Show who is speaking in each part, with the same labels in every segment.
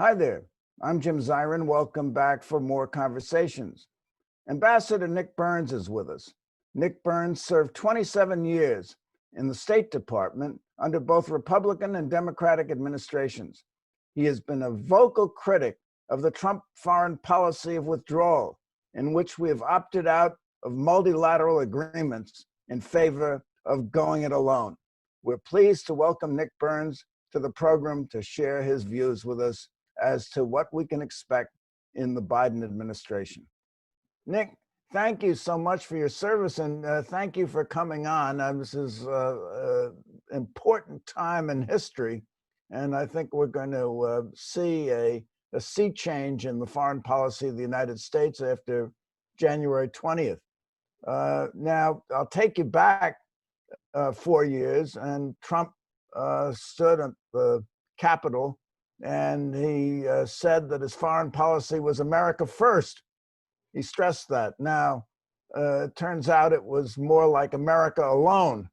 Speaker 1: Hi there, I'm Jim Zirin. Welcome back for more conversations. Ambassador Nick Burns is with us. Nick Burns served 27 years in the State Department under both Republican and Democratic administrations. He has been a vocal critic of the Trump foreign policy of withdrawal, in which we have opted out of multilateral agreements in favor of going it alone. We're pleased to welcome Nick Burns to the program to share his views with us as to what we can expect in the Biden administration. Nick, thank you so much for your service, and thank you for coming on. This is an important time in history, and I think we're going to see a sea change in the foreign policy of the United States after January 20th. Now, I'll take you back 4 years, and Trump stood at the Capitol, and he said that his foreign policy was America first. He stressed that. Now, it turns out it was more like America alone.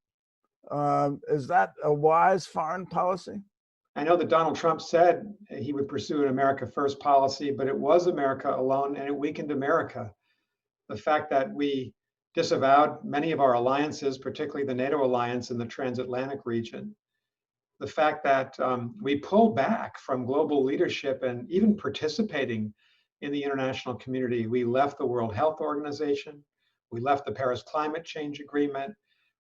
Speaker 1: Is that a wise foreign policy?
Speaker 2: I know that Donald Trump said he would pursue an America first policy, but it was America alone, and it weakened America. The fact that we disavowed many of our alliances, particularly the NATO alliance in the transatlantic region, the fact that we pulled back from global leadership and even participating in the international community. We left the World Health Organization, we left the Paris Climate Change Agreement,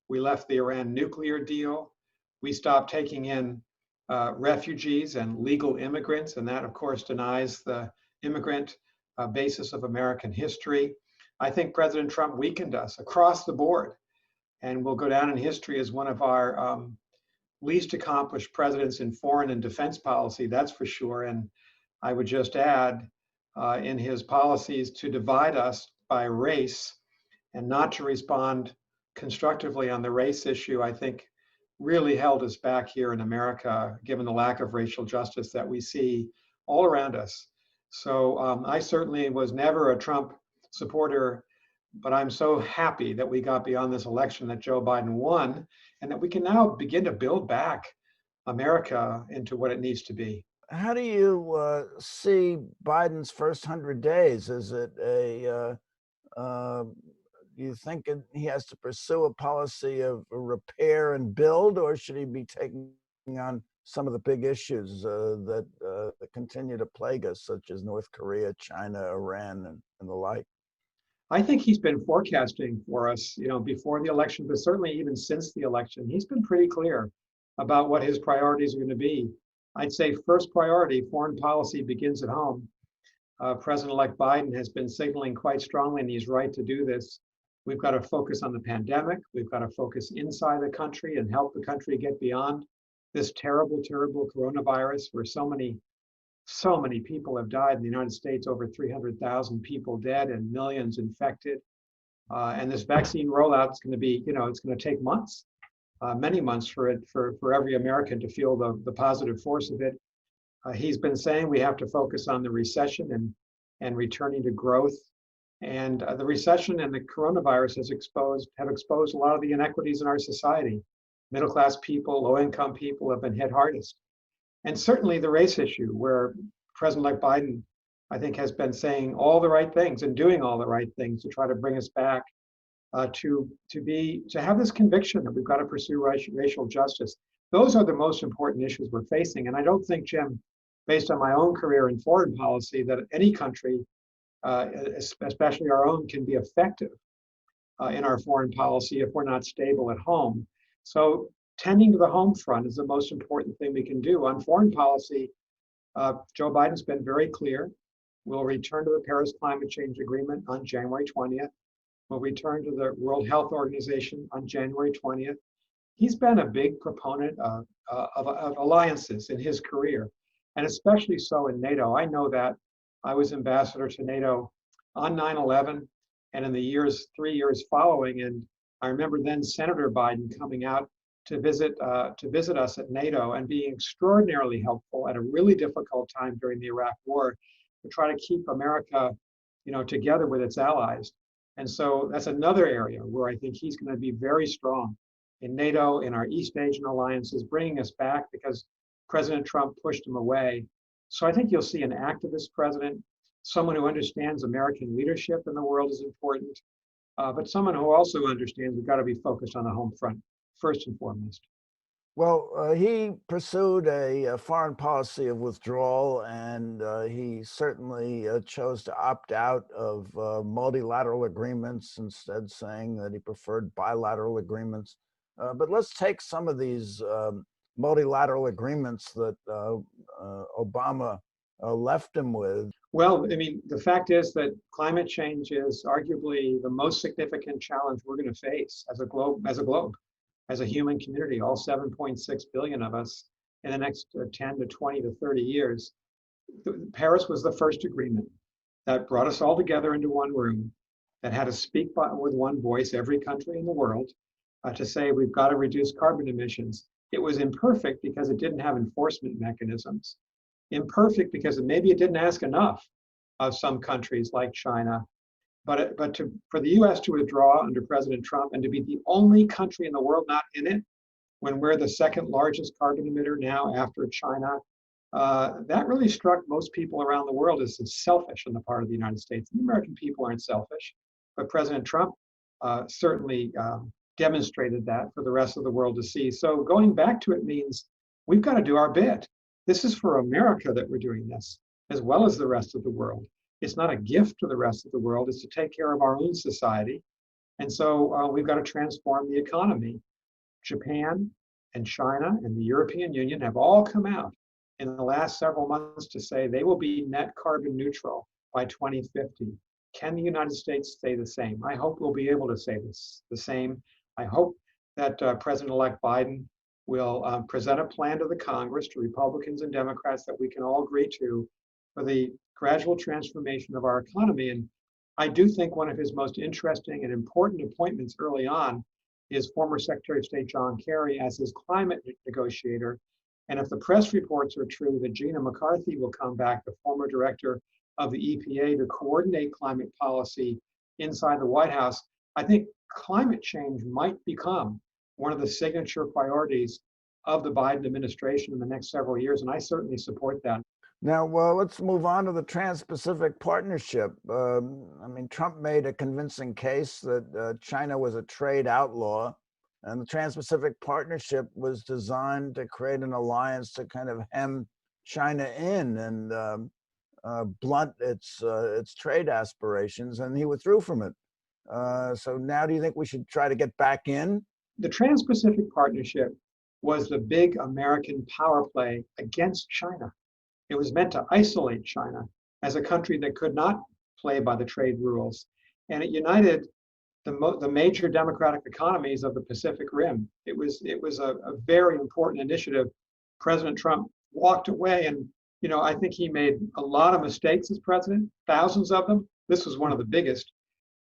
Speaker 2: we left the Iran nuclear deal, we stopped taking in refugees and legal immigrants, and that of course denies the immigrant basis of American history. I think President Trump weakened us across the board, and will go down in history as one of our least accomplished presidents in foreign and defense policy, that's for sure. And I would just add, in his policies to divide us by race and not to respond constructively on the race issue, I think really held us back here in America, given the lack of racial justice that we see all around us. So I certainly was never a Trump supporter, but I'm so happy that we got beyond this election, that Joe Biden won, and that we can now begin to build back America into what it needs to be.
Speaker 1: How do you see Biden's first 100 days? Is it you think he has to pursue a policy of repair and build, or should he be taking on some of the big issues that continue to plague us, such as North Korea, China, Iran, and the like?
Speaker 2: I think he's been forecasting for us, before the election, but certainly even since the election. He's been pretty clear about what his priorities are going to be. I'd say first priority, foreign policy begins at home. President-elect Biden has been signaling quite strongly, and he's right to do this. We've got to focus on the pandemic. We've got to focus inside the country and help the country get beyond this terrible, terrible coronavirus, where so many people have died in the United States, over 300,000 people dead and millions infected. And this vaccine rollout is going to be, it's going to take months, many months for every American to feel the positive force of it. He's been saying we have to focus on the recession and returning to growth. And the recession and the coronavirus have exposed a lot of the inequities in our society. Middle-class people, low-income people have been hit hardest. And certainly the race issue, where President-elect Biden, I think, has been saying all the right things and doing all the right things to try to bring us back to have this conviction that we've got to pursue racial justice. Those are the most important issues we're facing. And I don't think, Jim, based on my own career in foreign policy, that any country, especially our own, can be effective in our foreign policy if we're not stable at home. So tending to the home front is the most important thing we can do. On foreign policy, Joe Biden's been very clear. We'll return to the Paris Climate Change Agreement on January 20th. We'll return to the World Health Organization on January 20th. He's been a big proponent of alliances in his career, and especially so in NATO. I know that I was ambassador to NATO on 9/11 and in the 3 years following, and I remember then Senator Biden coming out to visit us at NATO and being extraordinarily helpful at a really difficult time during the Iraq War to try to keep America, together with its allies. And so that's another area where I think he's going to be very strong in NATO, in our East Asian alliances, bringing us back, because President Trump pushed him away. So I think you'll see an activist president, someone who understands American leadership in the world is important, but someone who also understands we've got to be focused on the home front first and foremost.
Speaker 1: Well, he pursued a foreign policy of withdrawal, and he certainly chose to opt out of multilateral agreements, instead saying that he preferred bilateral agreements. But let's take some of these multilateral agreements that Obama left him with.
Speaker 2: Well, I mean, the fact is that climate change is arguably the most significant challenge we're going to face as a globe, as a human community, all 7.6 billion of us in the next 10 to 20 to 30 years. Paris was the first agreement that brought us all together into one room, that had to speak with one voice, every country in the world, to say we've got to reduce carbon emissions. It was imperfect because it didn't have enforcement mechanisms. Imperfect because maybe it didn't ask enough of some countries like China. But for the US to withdraw under President Trump and to be the only country in the world not in it, when we're the second largest carbon emitter now after China, that really struck most people around the world as selfish on the part of the United States. The American people aren't selfish, but President Trump certainly demonstrated that for the rest of the world to see. So going back to it means we've got to do our bit. This is for America that we're doing this, as well as the rest of the world. It's not a gift to the rest of the world, it's to take care of our own society. And so we've got to transform the economy. Japan and China and the European Union have all come out in the last several months to say they will be net carbon neutral by 2050. Can the United States say the same? I hope we'll be able to say the same. I hope that President-elect Biden will present a plan to the Congress, to Republicans and Democrats, that we can all agree to for the gradual transformation of our economy. And I do think one of his most interesting and important appointments early on is former Secretary of State John Kerry as his climate negotiator. And if the press reports are true that Gina McCarthy will come back, the former director of the EPA, to coordinate climate policy inside the White House, I think climate change might become one of the signature priorities of the Biden administration in the next several years. And I certainly support that.
Speaker 1: Now, well, let's move on to the Trans-Pacific Partnership. I mean, Trump made a convincing case that China was a trade outlaw, and the Trans-Pacific Partnership was designed to create an alliance to kind of hem China in and blunt its trade aspirations, and he withdrew from it. So now do you think we should try to get back in?
Speaker 2: The Trans-Pacific Partnership was the big American power play against China. It was meant to isolate China as a country that could not play by the trade rules. And it united the major democratic economies of the Pacific Rim. It was a very important initiative. President Trump walked away, and I think he made a lot of mistakes as president, thousands of them. This was one of the biggest.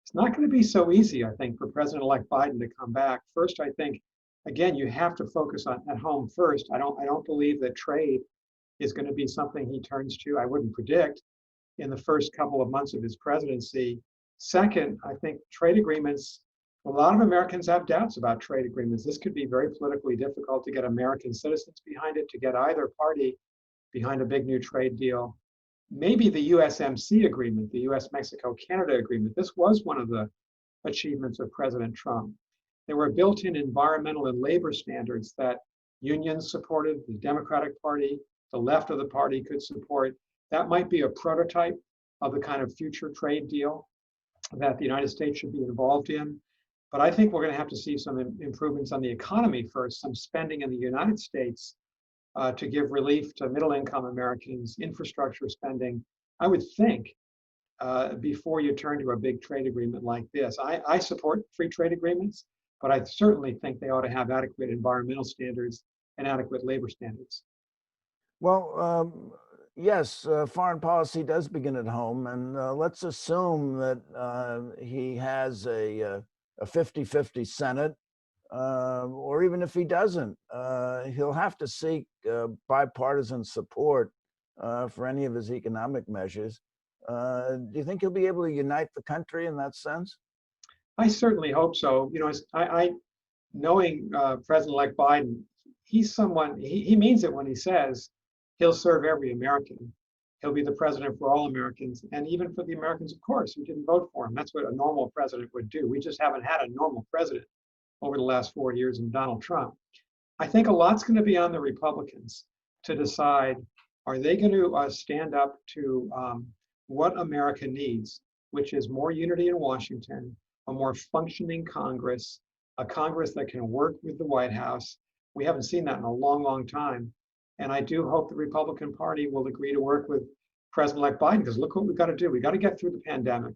Speaker 2: It's not going to be so easy, I think, for President-elect Biden to come back. First, I think, again, you have to focus on at home first. I don't believe that trade is going to be something he turns to. I wouldn't predict in the first couple of months of his presidency. Second, I think trade agreements, a lot of Americans have doubts about trade agreements. This could be very politically difficult to get American citizens behind it, to get either party behind a big new trade deal. Maybe the USMC agreement, the US-Mexico-Canada agreement, this was one of the achievements of President Trump. There were built-in environmental and labor standards that unions supported, the Democratic Party, the left of the party could support. That might be a prototype of the kind of future trade deal that the United States should be involved in. But I think we're going to have to see some improvements on the economy first, some spending in the United States to give relief to middle-income Americans, infrastructure spending, I would think, before you turn to a big trade agreement like this. I support free trade agreements, but I certainly think they ought to have adequate environmental standards and adequate labor standards.
Speaker 1: Well, yes, foreign policy does begin at home, and let's assume that he has a 50-50 Senate, or even if he doesn't, he'll have to seek bipartisan support for any of his economic measures. Do you think he'll be able to unite the country in that sense?
Speaker 2: I certainly hope so. Knowing President-elect Biden, he's someone, he means it when he says He'll serve every American. He'll be the president for all Americans, and even for the Americans, of course, who didn't vote for him. That's what a normal president would do. We just haven't had a normal president over the last 4 years of Donald Trump. I think a lot's going to be on the Republicans to decide, are they going to stand up to what America needs, which is more unity in Washington, a more functioning Congress, a Congress that can work with the White House. We haven't seen that in a long, long time. And I do hope the Republican Party will agree to work with President-elect Biden, because look what we've got to do. We've got to get through the pandemic,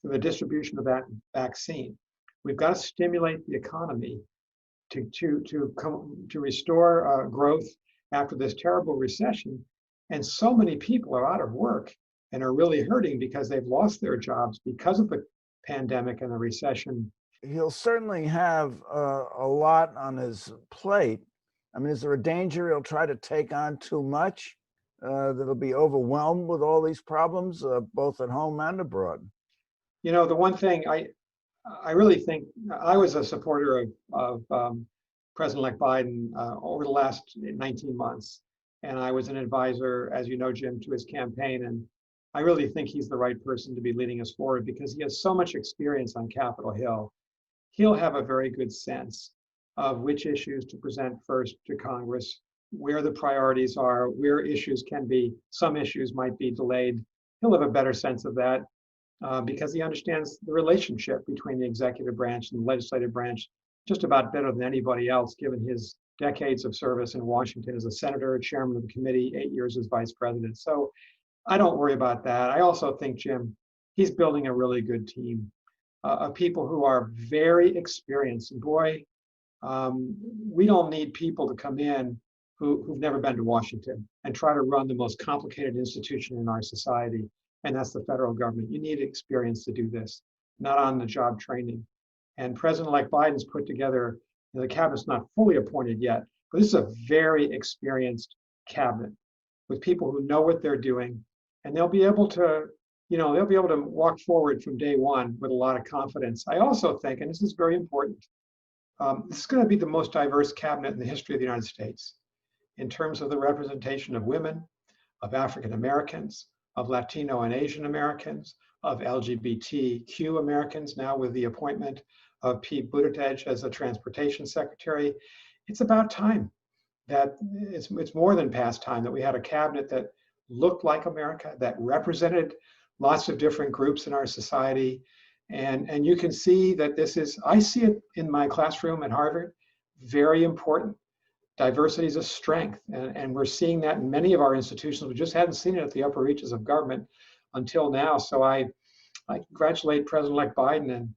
Speaker 2: through the distribution of that vaccine. We've got to stimulate the economy to restore growth after this terrible recession. And so many people are out of work and are really hurting because they've lost their jobs because of the pandemic and the recession.
Speaker 1: He'll certainly have a lot on his plate. I mean, is there a danger he'll try to take on too much, that he'll be overwhelmed with all these problems, both at home and abroad?
Speaker 2: You know, the one thing I really think, I was a supporter of President-elect Biden over the last 19 months. And I was an advisor, as you know, Jim, to his campaign. And I really think he's the right person to be leading us forward because he has so much experience on Capitol Hill. He'll have a very good sense of which issues to present first to Congress, where the priorities are, where issues can be, some issues might be delayed. He'll have a better sense of that because he understands the relationship between the executive branch and the legislative branch just about better than anybody else, given his decades of service in Washington as a senator, chairman of the committee, 8 years as vice president. So I don't worry about that. I also think, Jim, he's building a really good team of people who are very experienced. And boy, we don't need people to come in who've never been to Washington and try to run the most complicated institution in our society, and that's the federal government. You need experience to do this, not on-the-job training. And President-elect Biden's put together, the cabinet's not fully appointed yet, but this is a very experienced cabinet with people who know what they're doing, and they'll be able to, they'll be able to walk forward from day one with a lot of confidence. I also think, and this is very important, this is going to be the most diverse cabinet in the history of the United States in terms of the representation of women, of African Americans, of Latino and Asian Americans, of LGBTQ Americans, now with the appointment of Pete Buttigieg as a transportation secretary. It's about time that it's more than past time that we had a cabinet that looked like America, that represented lots of different groups in our society. And you can see that this is, I see it in my classroom at Harvard, very important. Diversity is a strength, and we're seeing that in many of our institutions. We just hadn't seen it at the upper reaches of government until now. So I congratulate President-elect Biden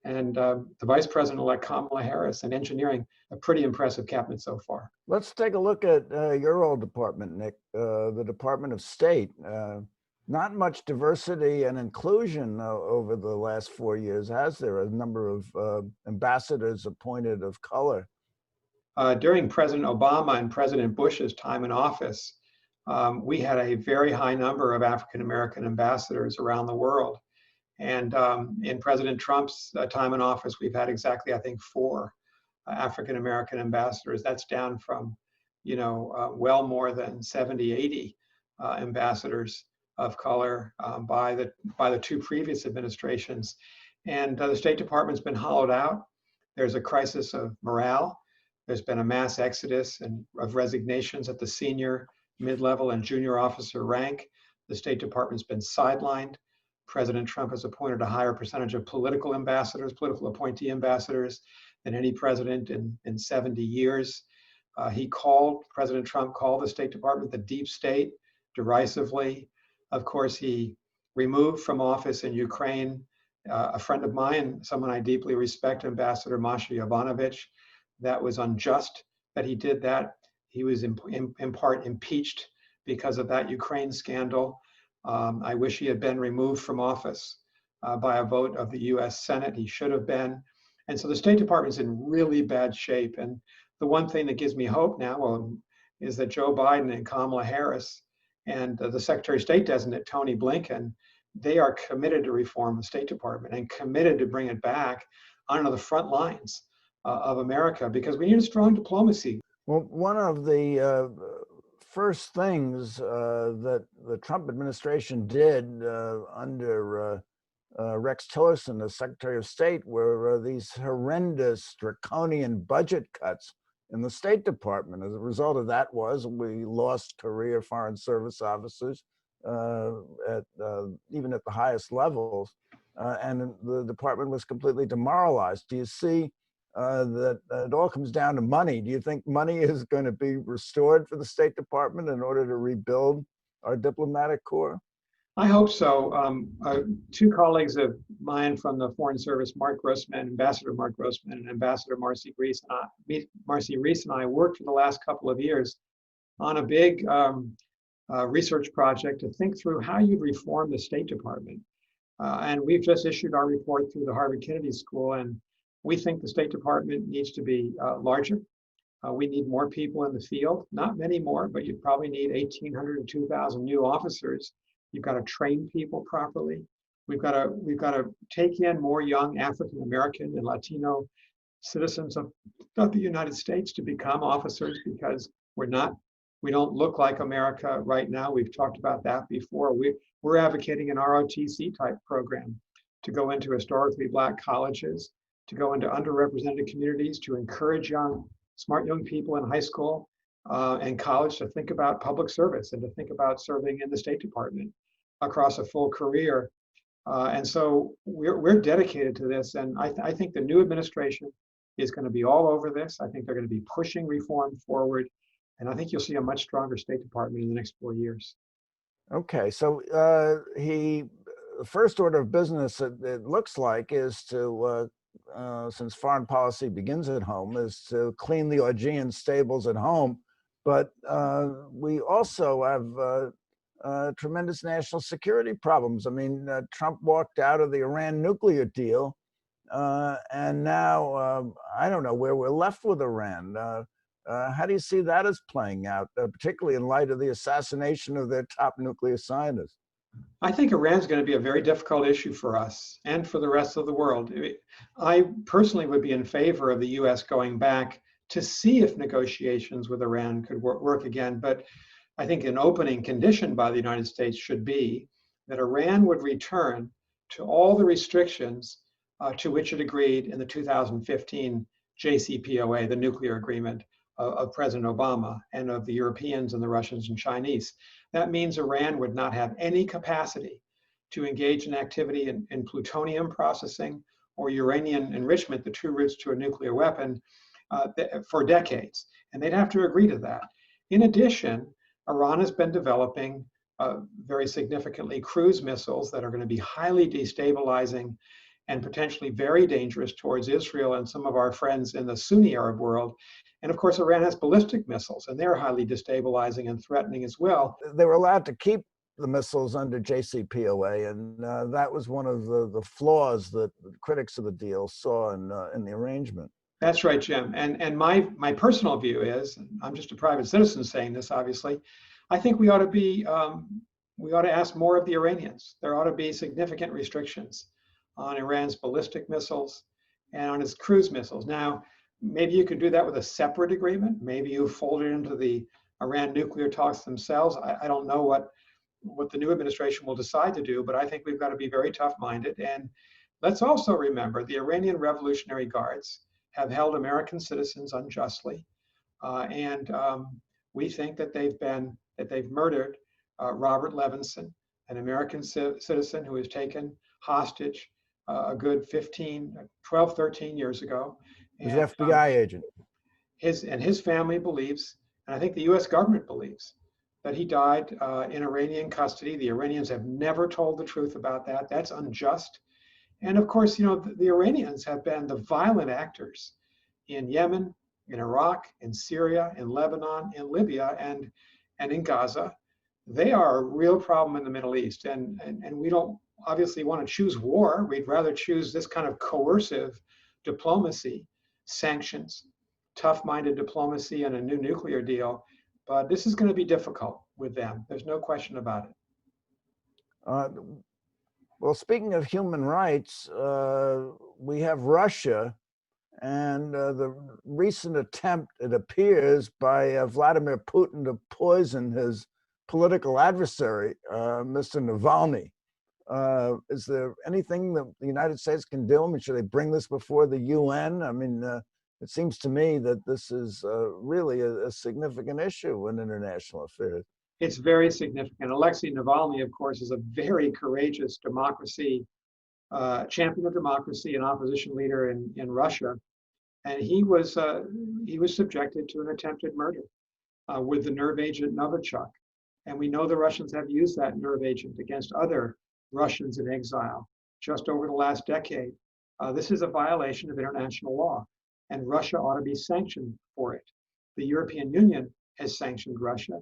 Speaker 2: and the Vice President-elect Kamala Harris and engineering a pretty impressive cabinet so far.
Speaker 1: Let's take a look at your old department, Nick, the Department of State. Not much diversity and inclusion over the last 4 years, has there? A number of ambassadors appointed of color.
Speaker 2: During President Obama and President Bush's time in office, we had a very high number of African-American ambassadors around the world. And in President Trump's time in office, we've had exactly, I think, 4 African-American ambassadors. That's down from, well more than 70, 80 ambassadors of color by the 2 previous administrations. And the State Department's been hollowed out. There's a crisis of morale. There's been a mass exodus of resignations at the senior, mid-level, and junior officer rank. The State Department's been sidelined. President Trump has appointed a higher percentage of political ambassadors, political appointee ambassadors, than any president in 70 years. President Trump called the State Department the deep state derisively. Of course, he removed from office in Ukraine a friend of mine, someone I deeply respect, Ambassador Masha Yovanovitch. That was unjust that he did that. He was in part impeached because of that Ukraine scandal. I wish he had been removed from office by a vote of the US Senate. He should have been. And so the State Department's in really bad shape. And the one thing that gives me hope now is that Joe Biden and Kamala Harris and the Secretary of State designate, Tony Blinken, they are committed to reform the State Department and committed to bring it back onto the front lines of America, because we need a strong diplomacy.
Speaker 1: Well, one of the first things that the Trump administration did under Rex Tillerson, as Secretary of State, were these horrendous draconian budget cuts in the State Department. As a result of that we lost career Foreign Service officers even at the highest levels, and the department was completely demoralized. Do you see that it all comes down to money? Do you think money is going to be restored for the State Department in order to rebuild our diplomatic corps?
Speaker 2: I hope so. Two colleagues of mine from the Foreign Service, Ambassador Mark Grossman and Ambassador Marcy Reese and I worked for the last couple of years on a big research project to think through how you'd reform the State Department. And we've just issued our report through the Harvard Kennedy School, and we think the State Department needs to be larger. We need more people in the field, not many more, but you'd probably need 1,800 to 2,000 new officers. You've got to train people properly. We've got to take in more young African American and Latino citizens of the United States to become officers, because we don't look like America right now. We've talked about that before. We're advocating an ROTC type program to go into historically Black colleges, to go into underrepresented communities, to encourage smart young people in high school and college to think about public service and to think about serving in the State Department across a full career. And so we're dedicated to this. And I think the new administration is going to be all over this. I think they're going to be pushing reform forward. And I think you'll see a much stronger State Department in the next 4 years.
Speaker 1: Okay, so the first order of business, it looks like, is to, since foreign policy begins at home, is to clean the Augean stables at home. But we also have tremendous national security problems. I mean, Trump walked out of the Iran nuclear deal, and now I don't know where we're left with Iran. How do you see that as playing out, particularly in light of the assassination of their top nuclear scientist?
Speaker 2: I think Iran's going to be a very difficult issue for us and for the rest of the world. I personally would be in favor of the US going back to see if negotiations with Iran could work again. But I think an opening condition by the United States should be that Iran would return to all the restrictions to which it agreed in the 2015 JCPOA, the nuclear agreement of President Obama and of the Europeans and the Russians and Chinese. That means Iran would not have any capacity to engage in activity in plutonium processing or uranium enrichment, the two routes to a nuclear weapon, for decades. And they'd have to agree to that. In addition, Iran has been developing very significantly cruise missiles that are going to be highly destabilizing and potentially very dangerous towards Israel and some of our friends in the Sunni Arab world. And of course, Iran has ballistic missiles, and they're highly destabilizing and threatening as well.
Speaker 1: They were allowed to keep the missiles under JCPOA, and that was one of the flaws that critics of the deal saw in the arrangement.
Speaker 2: That's right, Jim. And my personal view is, I'm just a private citizen saying this, obviously, I think we ought to ask more of the Iranians. There ought to be significant restrictions on Iran's ballistic missiles and on its cruise missiles. Now, maybe you could do that with a separate agreement. Maybe you fold it into the Iran nuclear talks themselves. I don't know what the new administration will decide to do, but I think we've got to be very tough-minded. And let's also remember the Iranian Revolutionary Guards have held American citizens unjustly, and we think that they've murdered Robert Levinson, an American citizen who was taken hostage a good 12, 13 years ago.
Speaker 1: He's an FBI agent.
Speaker 2: His family believes, and I think the US government believes, that he died in Iranian custody. The Iranians have never told the truth about that. That's unjust. And of course, the Iranians have been the violent actors in Yemen, in Iraq, in Syria, in Lebanon, in Libya, and in Gaza. They are a real problem in the Middle East. And we don't obviously want to choose war. We'd rather choose this kind of coercive diplomacy, sanctions, tough-minded diplomacy, and a new nuclear deal. But this is going to be difficult with them. There's no question about it.
Speaker 1: Well, speaking of human rights, we have Russia, and the recent attempt, it appears, by Vladimir Putin to poison his political adversary, Mr. Navalny. Is there anything that the United States can do? I mean, should they bring this before the UN? I mean, it seems to me that this is really a significant issue in international affairs.
Speaker 2: It's very significant. Alexei Navalny, of course, is a very courageous champion of democracy and opposition leader in Russia. And he was subjected to an attempted murder with the nerve agent Novichok. And we know the Russians have used that nerve agent against other Russians in exile just over the last decade. This is a violation of international law, and Russia ought to be sanctioned for it. The European Union has sanctioned Russia.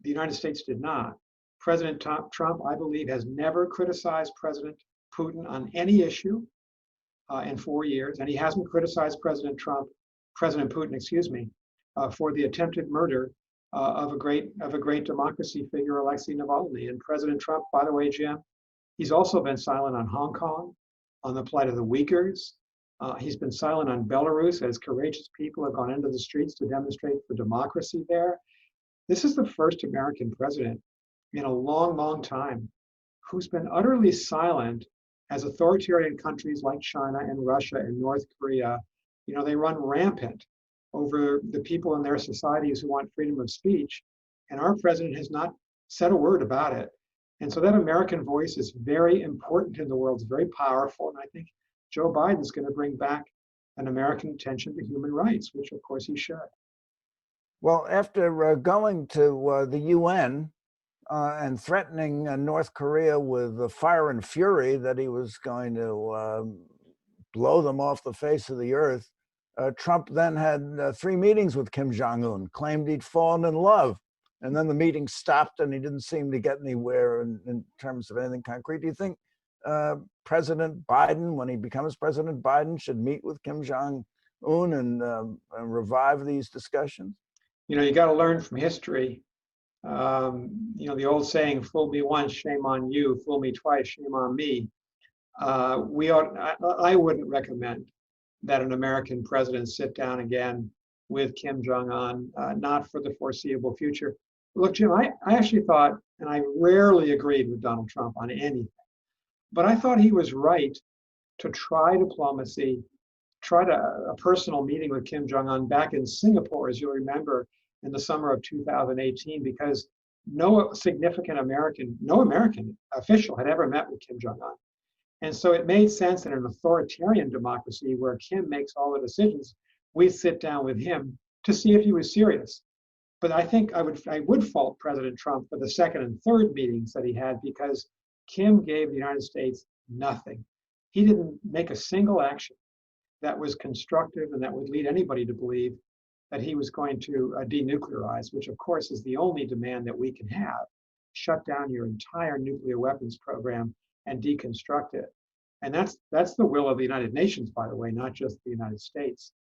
Speaker 2: The United States did not. President Trump, I believe, has never criticized President Putin on any issue in 4 years, and he hasn't criticized President Putin, for the attempted murder of a great democracy figure, Alexei Navalny. And President Trump, by the way, Jim, he's also been silent on Hong Kong, on the plight of the Uyghurs. He's been silent on Belarus, as courageous people have gone into the streets to demonstrate for democracy there. This is the first American president in a long, long time who's been utterly silent as authoritarian countries like China and Russia and North Korea, they run rampant over the people in their societies who want freedom of speech. And our president has not said a word about it. And so that American voice is very important in the world. It's very powerful. And I think Joe Biden's going to bring back an American attention to human rights, which of course he should.
Speaker 1: Well, after going to the UN and threatening North Korea with the fire and fury that he was going to blow them off the face of the earth, Trump then had 3 meetings with Kim Jong-un, claimed he'd fallen in love. And then the meeting stopped and he didn't seem to get anywhere in terms of anything concrete. Do you think President Biden, when he becomes President Biden, should meet with Kim Jong-un and revive these discussions?
Speaker 2: You got to learn from history. The old saying, fool me once, shame on you, fool me twice, shame on me. I wouldn't recommend that an American president sit down again with Kim Jong-un, not for the foreseeable future. Look, Jim, I actually thought, and I rarely agreed with Donald Trump on anything, but I thought he was right to try diplomacy, a personal meeting with Kim Jong-un back in Singapore, as you'll remember, in the summer of 2018, because no American official had ever met with Kim Jong-un. And so it made sense in an authoritarian democracy where Kim makes all the decisions, we sit down with him to see if he was serious. But I think I would fault President Trump for the second and third meetings that he had, because Kim gave the United States nothing. He didn't make a single action that was constructive and that would lead anybody to believe that he was going to denuclearize, which of course is the only demand that we can have. Shut down your entire nuclear weapons program and deconstruct it. And that's the will of the United Nations, by the way, not just the United States.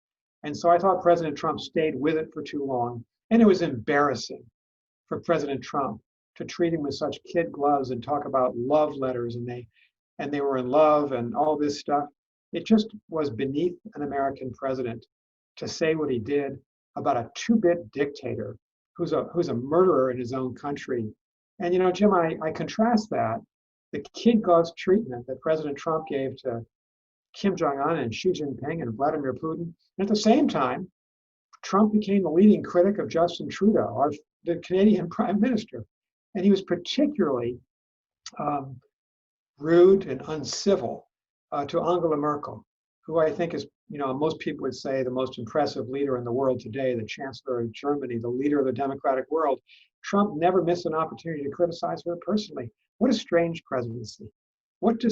Speaker 2: And so I thought President Trump stayed with it for too long. And it was embarrassing for President Trump to treat him with such kid gloves and talk about love letters and they were in love and all this stuff. It just was beneath an American president to say what he did about a 2-bit dictator who's a murderer in his own country. And Jim, I contrast that, the kid gloves treatment that President Trump gave to Kim Jong-un and Xi Jinping and Vladimir Putin. And at the same time, Trump became the leading critic of Justin Trudeau, the Canadian Prime Minister. And he was particularly rude and uncivil to Angela Merkel, who I think is, most people would say the most impressive leader in the world today, the Chancellor of Germany, the leader of the democratic world. Trump never missed an opportunity to criticize her personally. What a strange presidency. What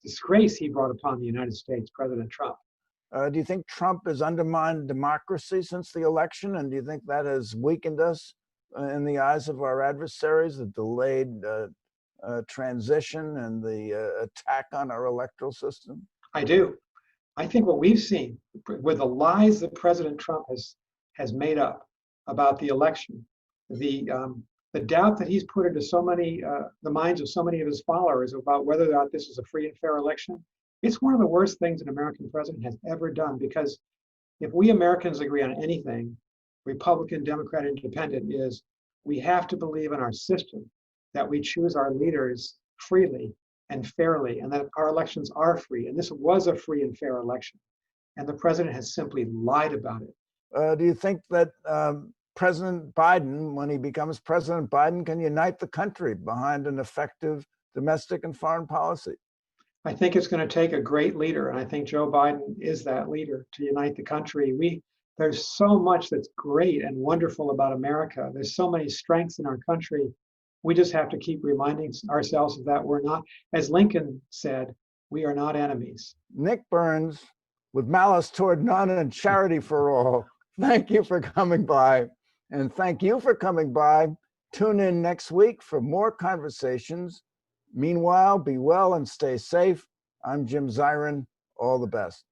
Speaker 2: disgrace he brought upon the United States, President Trump.
Speaker 1: Do you think Trump has undermined democracy since the election? And do you think that has weakened us in the eyes of our adversaries, the delayed transition and the attack on our electoral system?
Speaker 2: I do. I think what we've seen with the lies that President Trump has made up about the election, the doubt that he's put into the minds of so many of his followers about whether or not this is a free and fair election, it's one of the worst things an American president has ever done, because If we Americans agree on anything, Republican, Democrat, Independent, is we have to believe in our system, that we choose our leaders freely and fairly, and that our elections are free. And this was a free and fair election. And the president has simply lied about it.
Speaker 1: Do you think that President Biden, when he becomes President Biden, can unite the country behind an effective domestic and foreign policy?
Speaker 2: I think it's going to take a great leader, and I think Joe Biden is that leader to unite the country. There's so much that's great and wonderful about America. There's so many strengths in our country. We just have to keep reminding ourselves that we're not, as Lincoln said, we are not enemies.
Speaker 1: Nick Burns, with malice toward none and charity for all, thank you for coming by. And thank you for coming by. Tune in next week for more conversations. Meanwhile, be well and stay safe. I'm Jim Zirin. All the best.